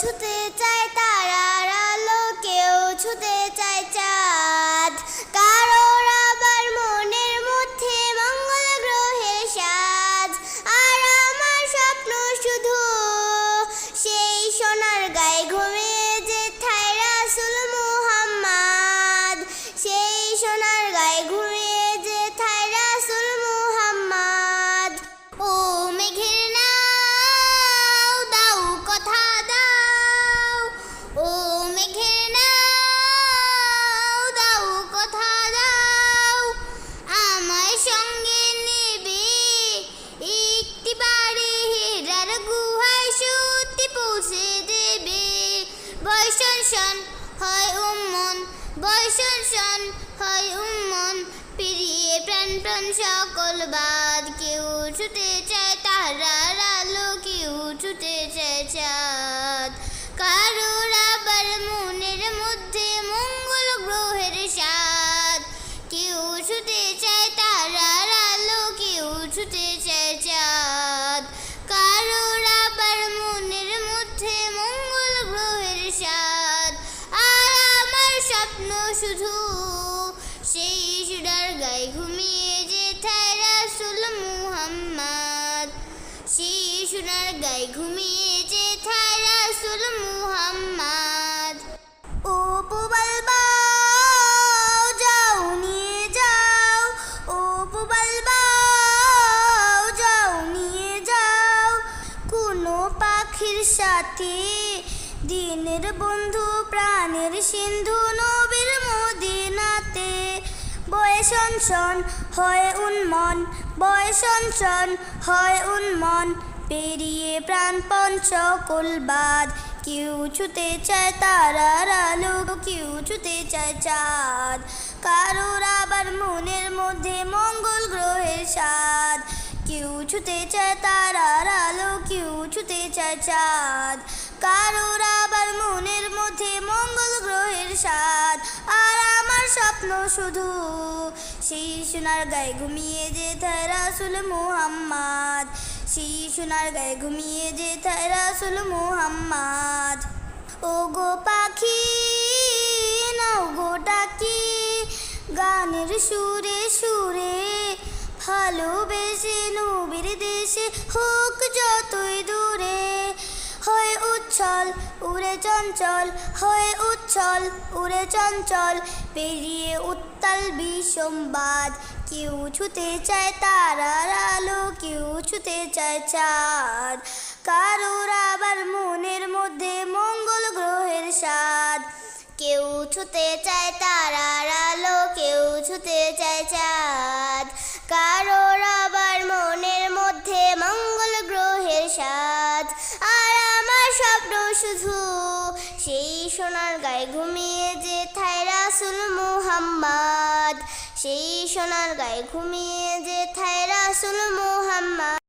ছুতে চায় তারার আলো, কেউ ছুতে চায় চাঁদ। কারোর আবার মনের মধ্যে মঙ্গল গ্রহের সাজ। আর আমার স্বপ্ন শুধু সেই সোনার গায়ে ঘুমিয়ে যেথায় রাসূল মুহাম্মদ, সেই সোনার গায়ে ঘুমিয়ে যেথায় রাসূল মুহাম্মদ। ও মেঘের নাও দাও কথা দাও, ও মেঘের নাও দাও কথা দাও, আমায় সঙ্গে নেবে একটি বারে হেরার গুহায় সত্যি পৌঁছে দেবে। বয়সন শন হয় উম্মন, বয়সন শন হয় উম্মন, পেরিয়ে প্রাণ সকল বাদ। কেউ ছুতে চায় তারার আলো, কেউ ছুতে চায় চাঁদ। কারোর আবার মনের মধ্যে মঙ্গল গ্রহের সাদ। কেউ ছুতে চায় তারার আলো, কেউ ছুতে চায় চাঁদ। কারোর আবার মনের মধ্যে মঙ্গল গ্রহের সাদ। আর আমার স্বপ্ন শুধু সেই সোনার গায়ে ঘুমিয়ে যেথায় রাসূল মুহাম্মদ, সেই সোনার গায়ে ঘুমিয়ে যেথায় রাসূল মুহাম্মদ। ও পুবাল বাও যাও নিয়ে যাও, ও পুবাল বাও যাও নিয়ে যাও, কোনো পাখির সাথে দিনের বন্ধু প্রাণের সিন্ধু নবীর মদিনাতে। বয়সন শন হয় উন্মন, বয়সন শন হয় উন্মন, পেরিয়ে প্রাণপণ সকল বাদ। কেউ ছুতে চায় তারার আলো, কেউ ছুতে চায় চাঁদ। কারোর আবার মনের মধ্যে মঙ্গল গ্রহের সাদ। কেউ ছুতে চায় তারার আলো, কেউ ছুতে চায় চাঁদ। কারোর আবার মনের মধ্যে মঙ্গল গ্রহের সাদ। আর আমার স্বপ্ন শুধু সেই সোনার গায়ে ঘুমিয়ে যেথায় রাসূল মুহাম্মদ, সেই সোনার গায়ে ঘুমিয়ে যেথায় রাসূল মুহাম্মদ। ও গো পাখি নাও গো ডাকি, গানের সুরে সুরে ভালোবেসে নবীর দেশে হোক যতই দূরে। হয় উচ্ছল উড়ে চঞ্চল, হয় উচ্ছল উড়ে চঞ্চল, পেরিয়ে উত্তাল বিসম্বাদ। কেউ ছুতে চায় তারার আলো, কেউ ছুতে চায় চাঁদ। কারোর আবার মনের মধ্যে মঙ্গল গ্রহের সাদ। কেউ ছুতে চায় তারার আলো, কেউ ছুতে চায় চাঁদ। কারোর আবার মনের মধ্যে মঙ্গল গ্রহের সাদ। আর আমার স্বপ্ন শুধু সেই সোনার গায়ে ঘুমিয়ে যেথায় রাসূল মুহাম্মদ, সেই সোনার গায়ে ঘুমিয়ে যেথায় রাসূল মুহাম্মদ।